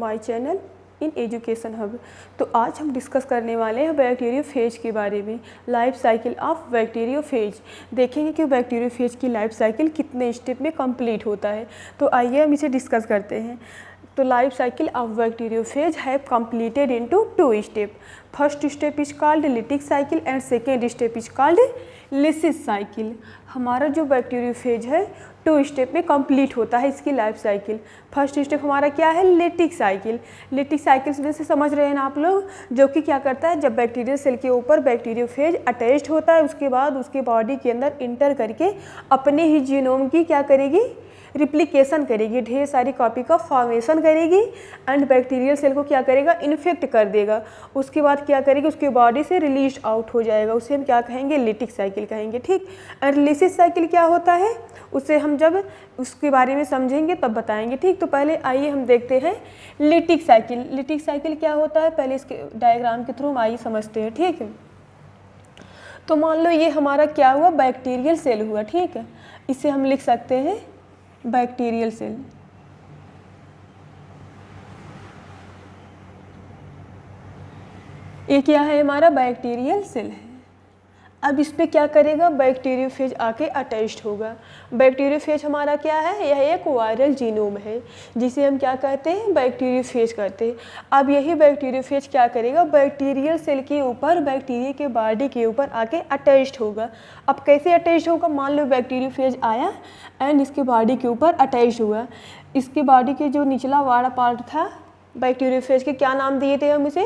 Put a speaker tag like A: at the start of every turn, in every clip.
A: My channel in education hub. तो आज हम डिस्कस करने वाले हैं बैक्टीरियोफेज के बारे में, लाइफ साइकिल ऑफ बैक्टीरियोफेज। देखेंगे कि बैक्टीरियोफेज की लाइफ साइकिल कितने स्टेप में कंप्लीट होता है। तो आइए हम इसे डिस्कस करते हैं। तो life cycle of bacteriophage have completed into 2 step. First step is called lytic cycle and second step is called lysis cycle. हमारा जो बैक्टीरियोफेज है 2 स्टेप में कंप्लीट होता है इसकी लाइफ साइकिल। फर्स्ट स्टेप हमारा क्या है, लिटिक साइकिल। लिटिक साइकिल से समझ रहे हैं ना आप लोग, जो कि क्या करता है, जब बैक्टीरियल सेल के ऊपर बैक्टीरियोफेज अटैच्ड होता है उसके बाद उसके बॉडी के अंदर इंटर करके अपने ही जीनोम की क्या करेगी, रिप्लिकेशन करेगी, ढेर सारी कॉपी का फॉर्मेशन करेगी एंड बैक्टीरियल सेल को क्या करेगा, इन्फेक्ट कर देगा। उसके बाद क्या करेगी, उसके बॉडी से रिलीज आउट हो जाएगा, उसे हम क्या कहेंगे, लिटिक साइकिल कहेंगे। ठीक। एंड लिसिस साइकिल क्या होता है, उसे हम जब उसके बारे में समझेंगे तब बताएंगे। ठीक। तो पहले आइए हम देखते हैं लिटिक साइकिल। लिटिक साइकिल क्या होता है, पहले इसके डायग्राम के थ्रू हम आइए समझते हैं। ठीक है। तो मान लो ये हमारा क्या हुआ, बैक्टीरियल सेल हुआ। ठीक है। इसे हम लिख सकते हैं बैक्टीरियल सेल। ये क्या है, हमारा बैक्टीरियल सेल है। अब इस पे क्या करेगा, बैक्टीरियोफेज आके अटैच्ड होगा। बैक्टीरियोफेज हमारा क्या है, यह एक वायरल जीनोम है जिसे हम क्या कहते हैं, बैक्टीरियोफेज कहते हैं। अब यही बैक्टीरियोफेज क्या करेगा, बैक्टीरियल सेल के ऊपर, बैक्टीरिया के बॉडी के ऊपर आके अटैच्ड होगा। अब कैसे अटैच्ड होगा, मान लो बैक्टीरियोफेज आया एंड इसके बॉडी के ऊपर अटैच्ड हुआ। इसके बॉडी के जो निचला वाला पार्ट था बैक्टीरियोफेज के, क्या नाम दिए थे हम इसे,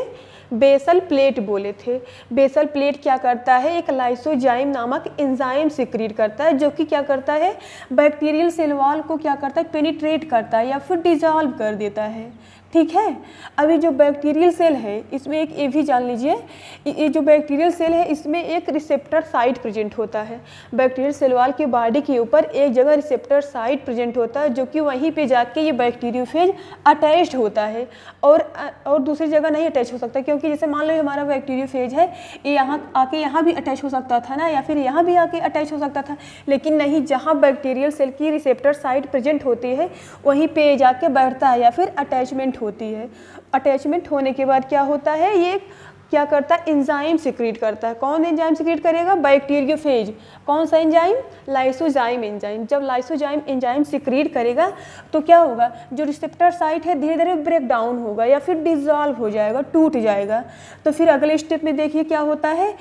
A: बेसल प्लेट बोले थे। बेसल प्लेट क्या करता है, एक लाइसोजाइम नामक एंजाइम सिक्रीट करता है, जो कि क्या करता है, बैक्टीरियल सेल वॉल को क्या करता है, पेनिट्रेट करता है या फिर डिजॉल्व कर देता है। ठीक है। अभी जो बैक्टीरियल सेल है इसमें एक ये भी जान लीजिए, ये जो बैक्टीरियल सेल है इसमें एक रिसेप्टर साइट प्रेजेंट होता है। बैक्टीरियल सेल वॉल की बॉडी के ऊपर एक जगह रिसेप्टर साइट प्रेजेंट होता है, जो कि वहीं पे जाके ये बैक्टीरियोफेज अटैच्ड होता है और दूसरी जगह नहीं अटैच हो सकता, क्योंकि जैसे मान लो हमारा बैक्टीरियोफेज है, ये यहाँ आके यहाँ भी अटैच हो सकता था ना, या फिर यहाँ भी आके अटैच हो सकता था, लेकिन नहीं, जहाँ बैक्टीरियल सेल की रिसेप्टर साइट प्रेजेंट होती है वहीं पे जाके बैठता है या फिर अटैचमेंट होती है। अटैचमेंट होने के बाद क्या होता है, ये क्या करता है, एंजाइम सिक्रीट करता है। कौन एंजाइम सिक्रीट करेगा, बैक्टीरियोफेज। कौन सा एंजाइम, लाइसोजाइम एंजाइम। जब लाइसोजाइम एंजाइम सिक्रीट करेगा तो क्या होगा, जो रिसेप्टर साइट है धीरे धीरे ब्रेक डाउन होगा या फिर डिसॉल्व हो जाएगा, टूट जाएगा। तो फिर अगले स्टेप में देखिए क्या होता है,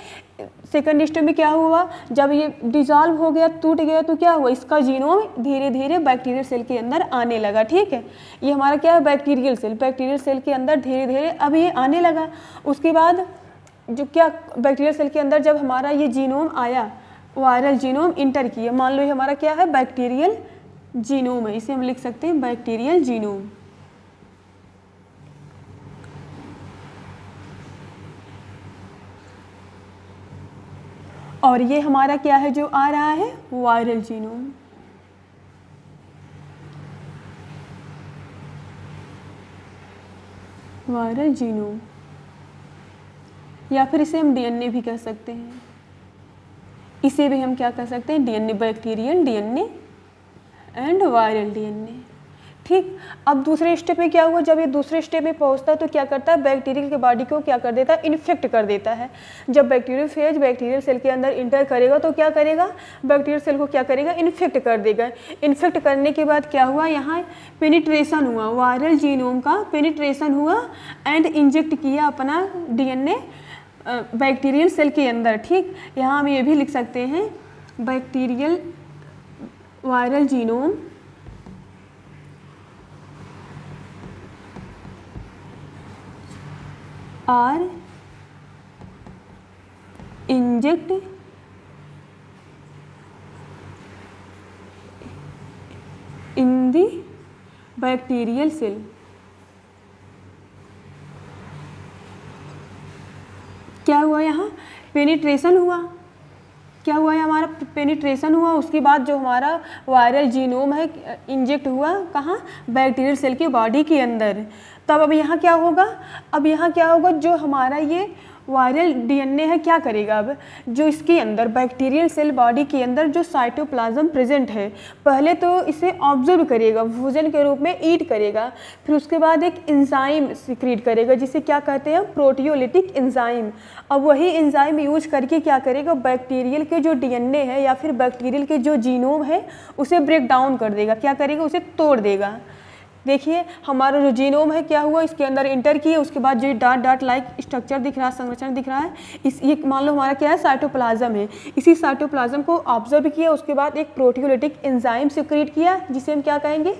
A: सेकंड स्टेप में क्या हुआ, जब ये डिसॉल्व हो गया, टूट गया, तो क्या हुआ, इसका जीनोम धीरे धीरे बैक्टीरियल सेल के अंदर आने लगा। ठीक है। ये हमारा क्या है, बैक्टीरियल सेल। बैक्टीरियल सेल के अंदर धीरे धीरे अब ये आने लगा। उसके बाद जो क्या, बैक्टीरियल सेल के अंदर जब हमारा ये जीनोम आया, वायरल जीनोम इंटर किया, मान लो ये हमारा क्या है, बैक्टीरियल जीनोम है, इसे हम लिख सकते हैं बैक्टीरियल जीनोम। और ये हमारा क्या है जो आ रहा है, वायरल जीनोम। वायरल जीनोम, या फिर इसे हम डीएनए भी कह सकते हैं। इसे भी हम क्या कह सकते हैं, DNA, bacterial DNA and viral DNA. ठीक। अब दूसरे स्टेप में क्या हुआ, जब ये दूसरे स्टेप में पहुंचता है तो क्या करता है, बैक्टीरियल के बॉडी को क्या कर देता है, इन्फेक्ट कर देता है। जब बैक्टीरियोफेज बैक्टीरियल सेल के अंदर इंटर करेगा तो क्या करेगा, बैक्टीरियल सेल को क्या करेगा, इन्फेक्ट कर देगा। इन्फेक्ट करने के बाद क्या हुआ, यहाँ पेनिट्रेशन हुआ, वायरल जीनोम का पेनिट्रेशन हुआ एंड इंजेक्ट किया अपना डीएनए बैक्टीरियल सेल के अंदर। ठीक। यहाँ हम ये भी लिख सकते हैं, bacterial viral genome are inject in the bacterial cell. क्या हुआ, यहाँ पेनिट्रेशन हुआ, क्या हुआ है, हमारा पेनिट्रेशन हुआ। उसके बाद जो हमारा वायरल जीनोम है इंजेक्ट हुआ कहाँ, बैक्टीरियल सेल की बॉडी के अंदर। तब अब यहाँ क्या होगा, अब यहाँ क्या होगा, जो हमारा ये वायरल डीएनए है क्या करेगा, अब जो इसके अंदर बैक्टीरियल सेल बॉडी के अंदर जो साइटोप्लाज्म प्रेजेंट है, पहले तो इसे ऑब्जर्व करेगा, भोजन के रूप में ईट करेगा, फिर उसके बाद एक एंजाइम सिक्रीट करेगा जिसे क्या कहते हैं, प्रोटियोलिटिक एंजाइम। अब वही एंजाइम यूज करके क्या करेगा, बैक्टीरियल के जो डीएनए है या फिर बैक्टीरियल के जो जीनोम है उसे ब्रेक डाउन कर देगा, क्या करेगा, उसे तोड़ देगा। देखिए हमारा जो जीनोम है क्या हुआ, इसके अंदर इंटर किए, उसके बाद जो डाट डाट लाइक स्ट्रक्चर दिख रहा है, संरचना दिख रहा है, इस ये मान लो हमारा क्या है, साइटोप्लाज्म है। इसी साइटोप्लाज्म को ऑब्जर्व किया, उसके बाद एक प्रोटियोलिटिक एंजाइम सिक्रीट किया जिसे हम क्या कहेंगे,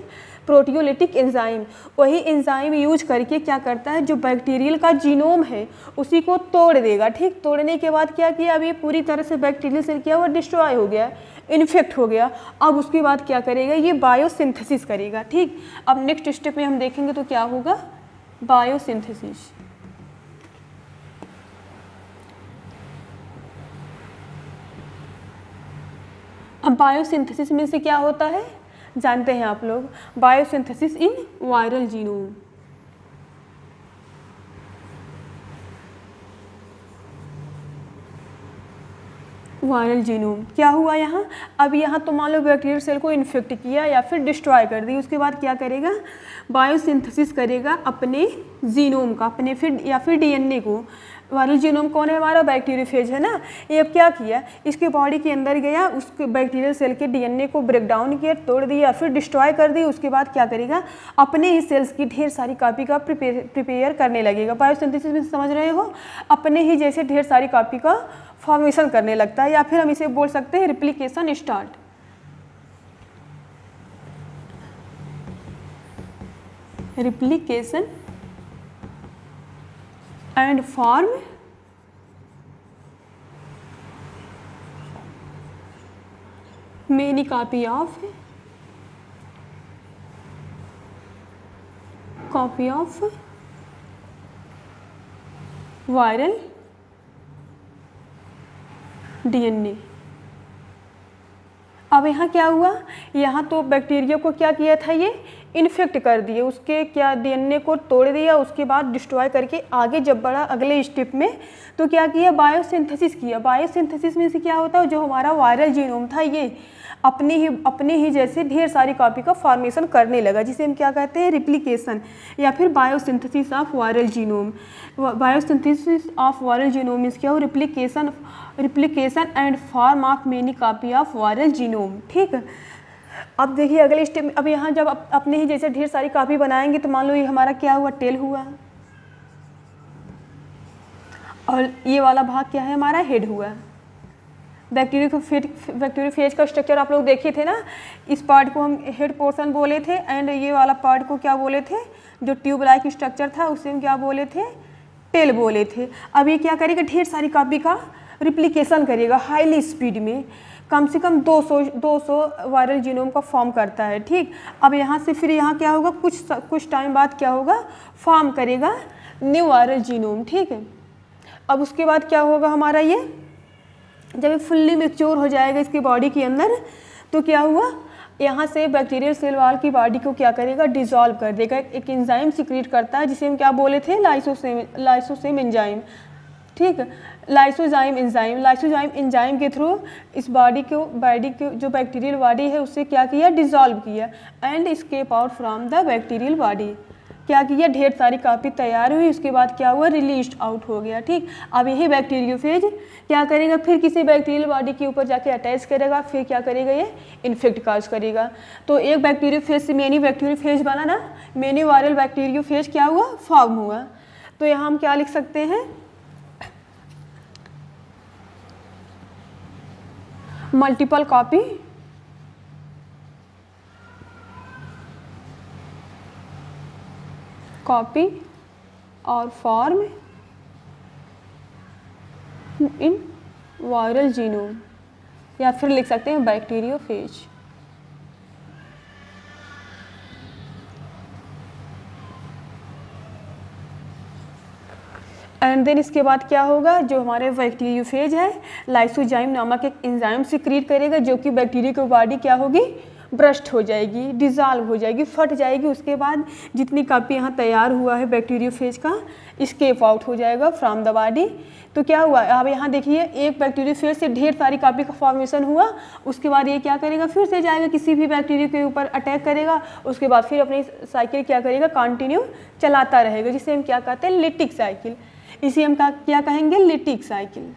A: प्रोटियोलिटिक एंजाइम। वही एंजाइम यूज करके क्या करता है, जो बैक्टीरियल का जीनोम है उसी को तोड़ देगा। ठीक, तोड़ने के बाद क्या किया, अब ये पूरी तरह से बैक्टीरियल सेल क्या हुआ, डिस्ट्रॉय हो गया, इन्फेक्ट हो गया। अब उसके बाद क्या करेगा, ये बायोसिंथेसिस करेगा। ठीक, अब नेक्स्ट स्टेप में हम देखेंगे तो क्या होगा, बायोसिंथेसिस। अब बायोसिंथेसिस में से क्या होता है जानते हैं आप लोग, बायोसिंथेसिस इन वायरल जीनोम। वायरल जीनोम क्या हुआ यहाँ, अब यहाँ तो मान लो बैक्टीरियल सेल को इन्फेक्ट किया या फिर डिस्ट्रॉय कर दी, उसके बाद क्या करेगा, बायोसिंथेसिस करेगा अपने जीनोम का, अपने फिर या फिर डीएनए को। वायरल जीनोम कौन है, हमारा बैक्टीरियोफेज है ना। ये अब क्या किया, इसके बॉडी के अंदर गया, उसके बैक्टीरियल सेल के डीएनए को ब्रेक डाउन किया, तोड़ दिया, फिर डिस्ट्रॉय कर दी। उसके बाद क्या करेगा, अपने ही सेल्स की ढेर सारी कॉपी का प्रिपेयर करने लगेगा। बायोसिंथेसिस में समझ रहे हो, अपने ही जैसे ढेर सारी कॉपी का फॉर्मेशन करने लगता है, या फिर हम इसे बोल सकते हैं replication start. Replication and form many copy of viral DNA. अब यहाँ क्या हुआ, यहाँ तो बैक्टीरिया को क्या किया था, ये इन्फेक्ट कर दिए, उसके क्या डीएनए को तोड़ दिया, उसके बाद डिस्ट्रॉय करके आगे जब बढ़ा अगले स्टेप में तो क्या किया, बायोसिंथेसिस किया। बायोसिंथेसिस में से क्या होता है, जो हमारा वायरल जीनोम था ये अपने ही जैसे ढेर सारी कॉपी का फॉर्मेशन करने लगा, जिसे हम क्या कहते हैं, रिप्लिकेशन या फिर biosynthesis of viral genome. Biosynthesis of viral genome means क्या हो, replication and form of many copy of viral genome. ठीक है, अब देखिए अगले स्टेप में, अब यहाँ जब अपने ही जैसे ढेर सारी कॉपी बनाएंगे तो मान लो ये हमारा क्या हुआ, टेल हुआ, और ये वाला भाग क्या है, हमारा हेड हुआ। बैक्टीरियोफेज का स्ट्रक्चर आप लोग देखे थे ना, इस पार्ट को हम हेड पोर्शन बोले थे, एंड ये वाला पार्ट को क्या बोले थे, जो ट्यूब लाइक स्ट्रक्चर था उसे हम क्या बोले थे, टेल बोले थे। अब ये क्या करेगा, ढेर सारी कॉपी का रिप्लिकेशन करेगा हाईली स्पीड में, कम से कम 200 वायरल जीनोम का फॉर्म करता है। ठीक, अब यहाँ से फिर यहाँ क्या होगा, कुछ टाइम बाद क्या होगा, फॉर्म करेगा न्यू वायरल जीनोम। ठीक है, अब उसके बाद क्या होगा हमारा, ये जब ये फुल्ली मैच्योर हो जाएगा इसकी बॉडी के अंदर तो क्या हुआ, यहाँ से बैक्टीरियल सेल वाल की बॉडी को क्या करेगा, डिसॉल्व कर देगा, एक एंजाइम सिक्रीट करता है जिसे हम क्या बोले थे, लाइसोसेम एंजाइम। ठीक, लाइसोजाइम एंजाइम के थ्रू इस बॉडी को जो बैक्टीरियल बॉडी है उससे क्या किया, डिसॉल्व किया, and escape out from the bacterial body. क्या किया, ढेर सारी कॉपी तैयार हुई, उसके बाद क्या हुआ, रिलीज आउट हो गया। ठीक, अब यही बैक्टीरियोफेज क्या करेगा, फिर किसी बैक्टीरियल बॉडी के ऊपर जाके अटैच करेगा, फिर क्या करेगा, ये इन्फेक्ट काज करेगा। तो एक बैक्टीरियोफेज से मेनी बैक्टीरियोफेज बना ना, मेनी वायरल बैक्टीरियोफेज क्या हुआ, फॉर्म हुआ। तो यहाँ हम क्या लिख सकते हैं, मल्टीपल कॉपी और फॉर्म इन वायरल जीनोम, या फिर लिख सकते हैं बैक्टीरियोफेज। एंड देन इसके बाद क्या होगा, जो हमारे बैक्टीरियोफेज है लाइसोजाइम नामक एक एंजाइम सिक्रीट करेगा जो कि बैक्टीरिया की बॉडी क्या होगी, ब्रस्ट हो जाएगी, डिज़ॉल्व हो जाएगी, फट जाएगी। उसके बाद जितनी कापी यहाँ तैयार हुआ है बैक्टीरियोफेज का, स्केप आउट हो जाएगा फ्रॉम द बॉडी। तो क्या हुआ, अब यहाँ देखिए एक बैक्टीरियोफेज से ढेर सारी कापी का फॉर्मेशन हुआ। उसके बाद ये क्या करेगा, फिर से जाएगा किसी भी बैक्टीरिया के ऊपर अटैक करेगा। उसके बाद फिर अपनी साइकिल क्या करेगा, कंटिन्यू चलाता रहेगा, जिसे हम क्या कहते हैं, लिटिक साइकिल। इसे हम क्या कहेंगे, लिटिक साइकिल।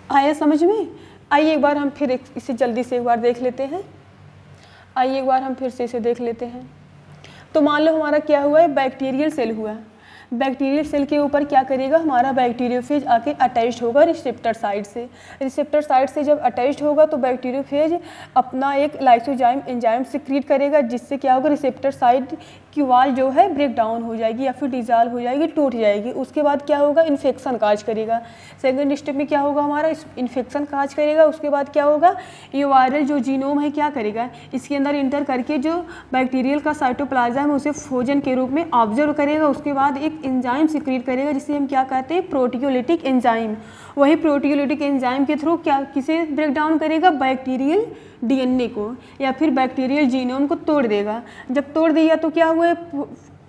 A: आया समझ में? आइए एक बार हम फिर इसे जल्दी से एक बार देख लेते हैं। आइए एक बार हम फिर से इसे देख लेते हैं। तो मान लो हमारा क्या हुआ है, बैक्टीरियल सेल हुआ। बैक्टीरियल सेल के ऊपर क्या करेगा, हमारा बैक्टीरियोफेज आके अटैच्ड होगा रिसेप्टर साइड से। रिसेप्टर साइड से जब अटैच्ड होगा तो बैक्टीरियोफेज अपना एक लाइसोजाइम एंजाइम सिक्रीट करेगा, जिससे क्या होगा, रिसेप्टर साइड की वाल जो है ब्रेक डाउन हो जाएगी या फिर डिजॉल्व हो जाएगी, टूट जाएगी। उसके बाद क्या होगा, इन्फेक्शन काज करेगा। सेकेंड स्टेप में क्या होगा, हमारा इन्फेक्शन काज करेगा। उसके बाद क्या होगा, ये वायरल जो जीनोम है क्या करेगा, इसके अंदर इंटर करके जो बैक्टीरियल का साइटोप्लाज्म है उसे फोजन के रूप में ऑब्जर्व करेगा। उसके बाद एक एंजाइम सिक्रीट करेगा, जिसे हम क्या कहते हैं, प्रोटियोलिटिक एंजाइम। वही प्रोटियोलिटिक एंजाइम के थ्रू क्या किसे ब्रेक डाउन करेगा, बैक्टीरियल डीएनए को या फिर बैक्टीरियल जीनोम को तोड़ देगा। जब तोड़ दिया तो क्या हुआ,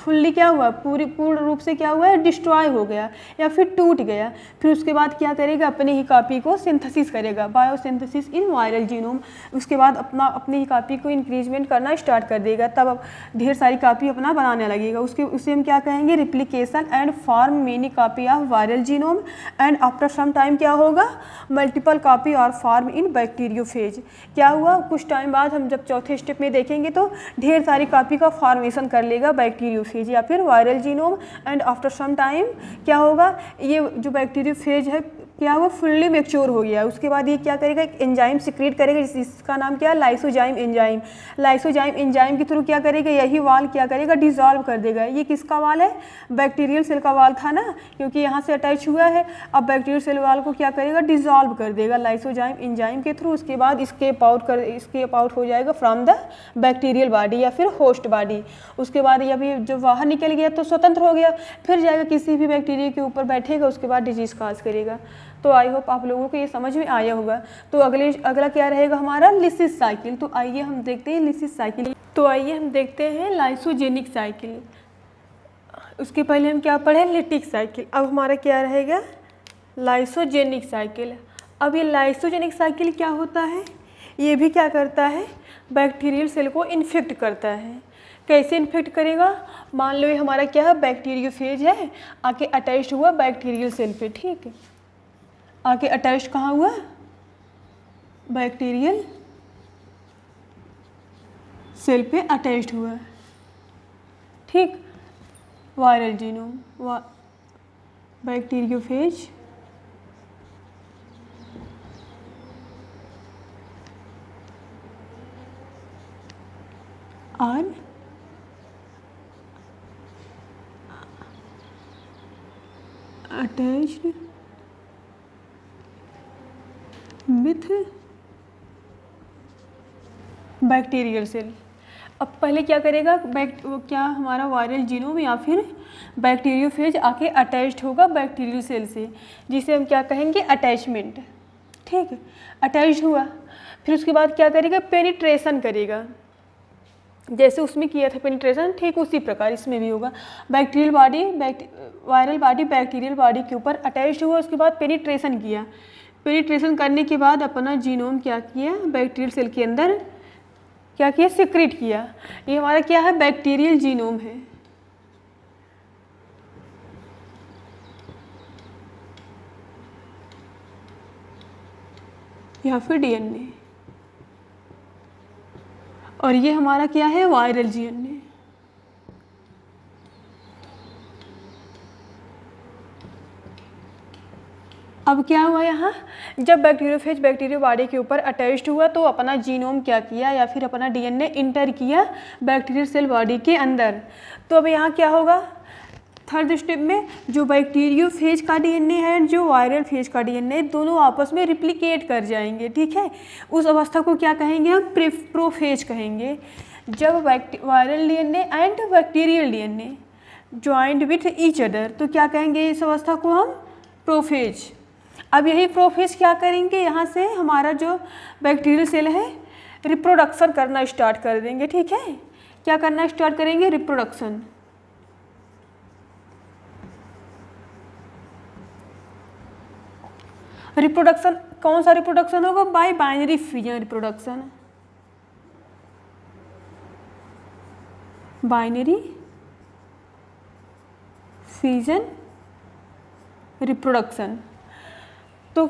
A: फुल्ली क्या हुआ, पूर्ण रूप से क्या हुआ है, डिस्ट्रॉय हो गया या फिर टूट गया। फिर उसके बाद क्या करेगा, अपनी ही कॉपी को सिंथेसिस करेगा, बायोसिंथेसिस इन वायरल जीनोम। उसके बाद अपनी ही कॉपी को इंक्रीजमेंट करना स्टार्ट कर देगा, तब ढेर सारी कॉपी अपना बनाने लगेगा। उसे हम क्या कहेंगे, replication and form many copy of viral genome and after some time क्या होगा, मल्टीपल कॉपी और फॉर्म इन बैक्टीरियोफेज। क्या हुआ, कुछ टाइम बाद हम जब चौथे स्टेप में देखेंगे तो ढेर सारी कॉपी का फॉर्मेशन कर लेगा बैक्टीरियोफेज या फिर viral genome. And after some time क्या होगा, ये जो बैक्टीरियोफेज है क्या हुआ, फुल्ली मैच्योर हो गया। उसके बाद ये क्या करेगा, एक एंजाइम सिक्रीट करेगा, जिसका नाम क्या है, लाइसोजाइम एंजाइम। लाइसोजाइम एंजाइम के थ्रू क्या करेगा, यही वाल क्या करेगा, डिसॉल्व कर देगा। ये किसका वाल है, बैक्टीरियल सेल का वाल था ना, क्योंकि यहाँ से अटैच हुआ है। अब बैक्टीरियल सेल वाल को क्या करेगा, डिसॉल्व कर देगा लाइसोजाइम एंजाइम के थ्रू। उसके बाद स्केप आउट हो जाएगा फ्रॉम द बैक्टीरियल बॉडी या फिर होस्ट बॉडी। उसके बाद ये अभी जो बाहर निकल गया तो स्वतंत्र हो गया, फिर जाएगा किसी भी बैक्टीरिया के ऊपर बैठेगा, उसके बाद डिजीज काज करेगा। तो आई होप आप लोगों को ये समझ में आया होगा। तो अगला क्या रहेगा हमारा, लिसिस साइकिल। तो आइए हम देखते हैं लिसिस साइकिल। तो आइए हम देखते हैं लाइसोजेनिक साइकिल। उसके पहले हम क्या पढ़े, लिटिक साइकिल। अब हमारा क्या रहेगा, लाइसोजेनिक साइकिल। अब ये लाइसोजेनिक साइकिल क्या होता है, ये भी क्या करता है, बैक्टीरियल सेल को इन्फेक्ट करता है। कैसे इन्फेक्ट करेगा, मान लो ये हमारा क्या है, बैक्टीरियोफेज है, आके अटैच हुआ बैक्टीरियल सेल पे, ठीक है, आके अटैच कहाँ हुआ, बैक्टीरियल सेल पे अटैच्ड हुआ, ठीक। वायरल जीनोम, बैक्टीरियोफेज और अटैच्ड विथ बैक्टीरियल सेल। अब पहले क्या करेगा, क्या हमारा वायरल जीनोम या फिर बैक्टीरियोफेज आके अटैच्ड होगा बैक्टीरियल सेल से, जिसे हम क्या कहेंगे, अटैचमेंट, ठीक है। अटैच्ड हुआ, फिर उसके बाद क्या करेगा, पेनिट्रेशन करेगा, जैसे उसमें किया था पेनिट्रेशन, ठीक उसी प्रकार इसमें भी होगा। वायरल बॉडी बैक्टीरियल बॉडी के ऊपर अटैच्ड हुआ, उसके बाद पेनिट्रेशन किया। पेनिट्रेशन करने के बाद अपना जीनोम क्या किया, बैक्टीरियल सेल के अंदर क्या किया, सिक्रीट किया। ये हमारा क्या है, बैक्टीरियल जीनोम है। या फिर डीएनए, और ये हमारा क्या है, वायरल डीएनए। अब क्या हुआ यहाँ, जब बैक्टीरियोफेज बैक्टीरिया बॉडी के ऊपर अटैच्ड हुआ तो अपना जीनोम क्या किया या फिर अपना डीएनए इंटर किया बैक्टीरियल सेल बॉडी के अंदर। तो अब यहाँ क्या होगा, थर्ड स्टेप में जो बैक्टीरियोफेज का डीएनए है, जो वायरल फेज का डीएनए, दोनों आपस में रिप्लिकेट कर जाएंगे, ठीक है। उस अवस्था को क्या कहेंगे हम, प्रोफेज कहेंगे। जब viral DNA and bacterial DNA joint with each other, तो क्या कहेंगे इस अवस्था को हम, प्रोफेज। अब यही प्रोफेज क्या करेंगे, यहाँ से हमारा जो बैक्टीरियल सेल है रिप्रोडक्शन करना स्टार्ट कर देंगे। ठीक है, क्या करना स्टार्ट करेंगे, रिप्रोडक्शन। रिप्रोडक्शन कौन सा रिप्रोडक्शन होगा, bye binary fusion reproduction. Binary fusion reproduction. तो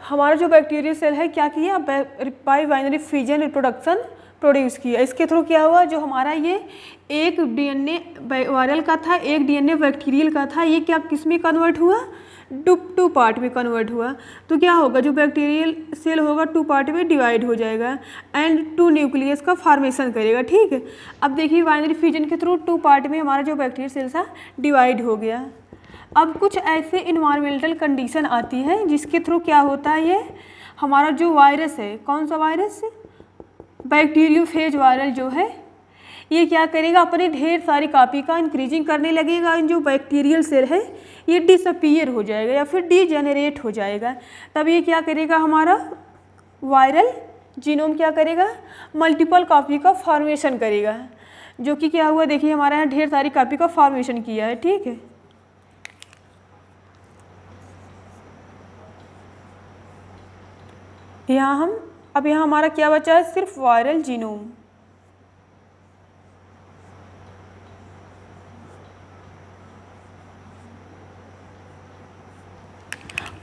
A: हमारा जो बैक्टीरियल सेल है क्या किया, bye binary fusion reproduction produce किया। इसके थ्रू क्या हुआ, जो हमारा ये एक डीएनए वायरल का था, एक डीएनए बैक्टीरियल का था, ये क्या किस में कन्वर्ट हुआ, टू पार्ट में कन्वर्ट हुआ। तो क्या होगा, जो बैक्टीरियल सेल होगा 2 पार्ट में डिवाइड हो जाएगा एंड 2 न्यूक्लियस का फॉर्मेशन करेगा। ठीक है, अब देखिए बाइनरी फ्यूजन के थ्रू 2 पार्ट में हमारा जो बैक्टीरियल सेल था डिवाइड हो गया। अब कुछ ऐसे इन्वायरमेंटल कंडीशन आती है जिसके थ्रू क्या होता है, ये हमारा जो वायरस है, कौन सा वायरस, बैक्टीरियोफेज वायरल जो है, ये क्या करेगा, अपने ढेर सारी कॉपी का इंक्रीजिंग करने लगेगा। जो बैक्टीरियल सेल है ये डिसअपीयर हो जाएगा या फिर डीजेनरेट हो जाएगा। तब ये क्या करेगा, हमारा वायरल जीनोम क्या करेगा, मल्टीपल कॉपी का फॉर्मेशन करेगा। जो कि क्या हुआ, देखिए हमारे यहाँ ढेर सारी कॉपी का फॉर्मेशन किया है। ठीक है, यहाँ हम अब यहाँ हमारा क्या बचा है, सिर्फ वायरल जीनोम।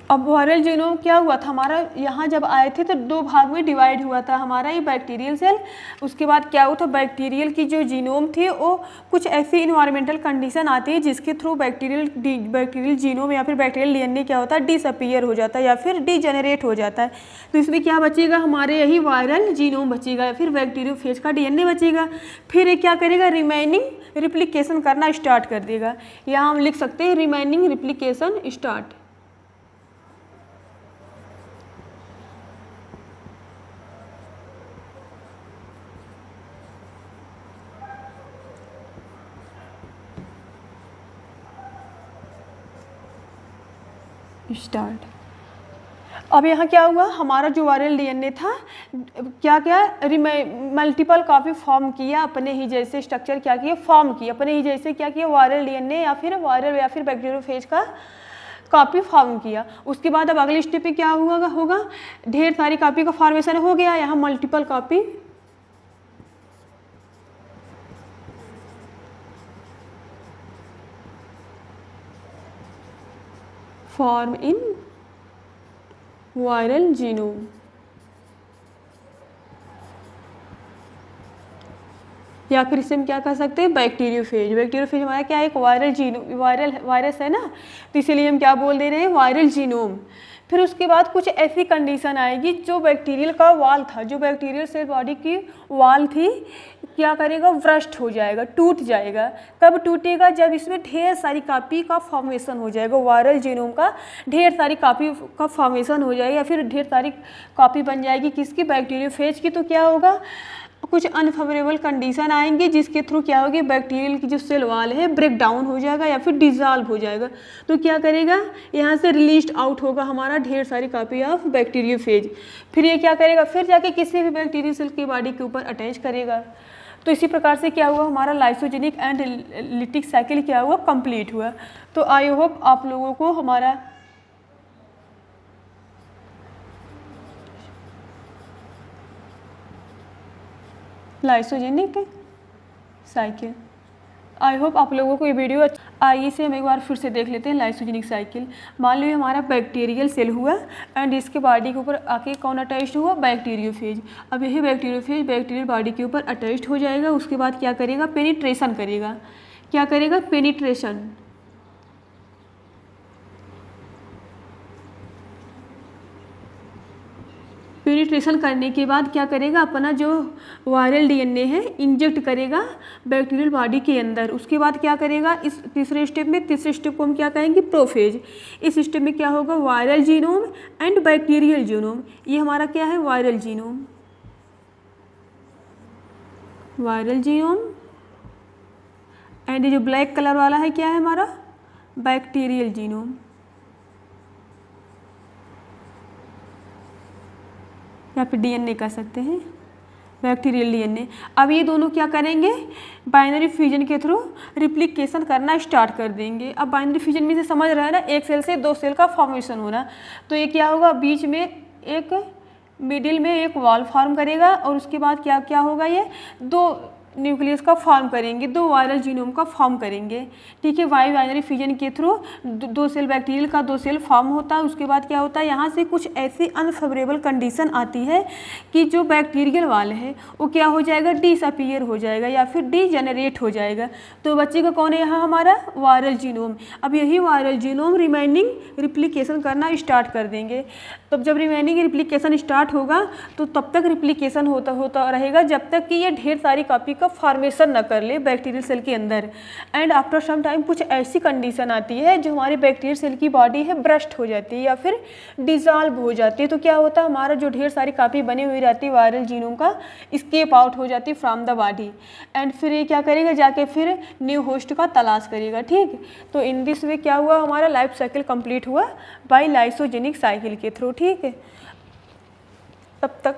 A: अब वायरल जीनोम क्या हुआ था हमारा, यहाँ जब आए थे तो 2 भाग में डिवाइड हुआ था हमारा ये बैक्टीरियल सेल। उसके बाद क्या हुआ था, बैक्टीरियल की जो जीनोम थी वो कुछ ऐसी इन्वायरमेंटल कंडीशन आती है जिसके थ्रू बैक्टीरियल जीनोम या फिर बैक्टीरियल डीएनए क्या होता है, डिसअपीयर हो जाता है या फिर डीजेनरेट हो जाता है। तो इसमें क्या बचेगा, हमारे यही वायरल जीनोम बचेगा या फिर बैक्टीरियोफेज का डीएनए बचेगा। फिर ये क्या करेगा, रिमेनिंग रिप्लिकेशन करना स्टार्ट कर देगा। यहाँ हम लिख सकते हैं रिमेनिंग रिप्लिकेशन स्टार्ट। स्टार्ट। अब यहाँ क्या हुआ, हमारा जो वायरल डीएनए था क्या क्या मल्टीपल कॉपी फॉर्म किया, अपने ही जैसे स्ट्रक्चर क्या किया, फॉर्म किया अपने ही जैसे, क्या किया, वायरल डीएनए या फिर बैक्टीरियोफेज का कॉपी फॉर्म किया। उसके बाद अब अगले स्टेप पे क्या होगा, ढेर सारी कॉपी का फॉर्मेशन हो गया, यहाँ multiple copy form in viral genome. या फिर इसे हम क्या कह सकते हैं, बैक्टीरियोफेज। बैक्टीरियोफेज हमारा क्या है, एक वायरस है ना, तो इसीलिए हम क्या बोल दे रहे हैं, वायरल जीनोम। फिर उसके बाद कुछ ऐसी कंडीशन आएगी, जो बैक्टीरियल का वाल था, जो बैक्टीरियल सेल बॉडी की वाल थी, क्या करेगा, ब्रस्ट हो जाएगा, टूट जाएगा। कब टूटेगा, जब इसमें ढेर सारी कॉपी का फॉर्मेशन हो जाएगा, वायरल जीनोम का ढेर सारी कॉपी का फॉर्मेशन हो जाएगा या फिर ढेर सारी कॉपी बन जाएगी किसकी, बैक्टीरियोफेज की। तो क्या होगा, कुछ अनफेवरेबल कंडीशन आएंगे जिसके थ्रू क्या होगी, बैक्टीरियल की जो सेल वाल है ब्रेक डाउन हो जाएगा या फिर डिजॉल्व हो जाएगा। तो क्या करेगा, यहाँ से रिलीज आउट होगा हमारा ढेर सारी कॉपी ऑफ बैक्टीरियोफेज। फिर ये क्या करेगा, फिर जाके किसी भी बैक्टीरियल सेल की बॉडी के ऊपर अटैच करेगा। तो इसी प्रकार से क्या हुआ, हमारा लाइसोजेनिक एंड लिटिक साइकिल क्या हुआ, कंप्लीट हुआ। तो आई होप आप लोगों को हमारा लाइसोजेनिक साइकिल, आई होप आप लोगों को ये वीडियो अच्छा। आइए से हम एक बार फिर से देख लेते हैं लाइसोजेनिक साइकिल। मान लीजिए हमारा बैक्टीरियल सेल हुआ एंड इसके बॉडी के ऊपर आके कौन अटैच हुआ, बैक्टीरियोफेज। अब यही बैक्टीरियोफेज बैक्टीरियल बॉडी के ऊपर अटैच हो जाएगा। उसके बाद क्या करेगा, पेनिट्रेशन करेगा। क्या करेगा, पेनिट्रेशन। पेनिट्रेशन करने के बाद क्या करेगा, अपना जो वायरल डीएनए है इंजेक्ट करेगा बैक्टीरियल बॉडी के अंदर। उसके बाद क्या करेगा, इस तीसरे स्टेप को हम क्या कहेंगे, प्रोफेज। इस स्टेप में क्या होगा, viral genome and bacterial genome. ये हमारा क्या है, viral genome, viral genome. And ये जो ब्लैक कलर वाला है क्या है हमारा, बैक्टीरियल जीनोम। या फिर डीएनए कह सकते हैं, बैक्टीरियल डीएनए। अब ये दोनों क्या करेंगे, बाइनरी फ्यूजन के थ्रू रिप्लिकेशन करना स्टार्ट कर देंगे। अब बाइनरी फ्यूजन में से समझ रहे हैं ना, एक सेल से दो सेल का फॉर्मेशन होना, तो ये क्या होगा, बीच में एक मिडिल में एक वॉल फॉर्म करेगा और उसके बाद क्या क्या होगा, ये दो न्यूक्लियस का फॉर्म करेंगे, दो वायरल जीनोम का फॉर्म करेंगे। ठीक है, वाई बाइनरी फ्यूजन के थ्रू दो सेल बैक्टीरियल का दो सेल फॉर्म होता है। उसके बाद क्या होता है, यहाँ से कुछ ऐसी अनफेवरेबल कंडीशन आती है कि जो बैक्टीरियल वाल है वो क्या हो जाएगा, डिसअपीयर हो जाएगा या फिर डीजेनरेट हो जाएगा। तो बच्चे का कौन है यहाँ हमारा, वायरल जीनोम। अब यही वायरल जीनोम रिमेनिंग रिप्लिकेशन करना स्टार्ट कर देंगे। तब जब रिमेनिंग रिप्लिकेशन स्टार्ट होगा तो तब तक रिप्लिकेशन होता रहेगा जब तक कि ये ढेर सारी कॉपी का फॉर्मेशन न कर ले बैक्टीरियल सेल के अंदर। एंड आफ्टर सम टाइम कुछ ऐसी कंडीशन आती है जो हमारे बैक्टीरियल सेल की बॉडी है ब्रस्ट हो जाती है या फिर डिजॉल्व हो जाती है। तो क्या होता है, हमारा जो ढेर सारी कॉपी बनी हुई रहती है वायरल जीनोम का, स्केप आउट हो जाती है फ्रॉम द बॉडी। एंड फिर ये क्या करेगा, जाके फिर न्यू होस्ट का तलाश करेगा। ठीक, तो इन दिस वे क्या हुआ, हमारा लाइफ साइकिल कंप्लीट हुआ बाय लाइसोजेनिक साइकिल के थ्रू। ठीक है, तब तक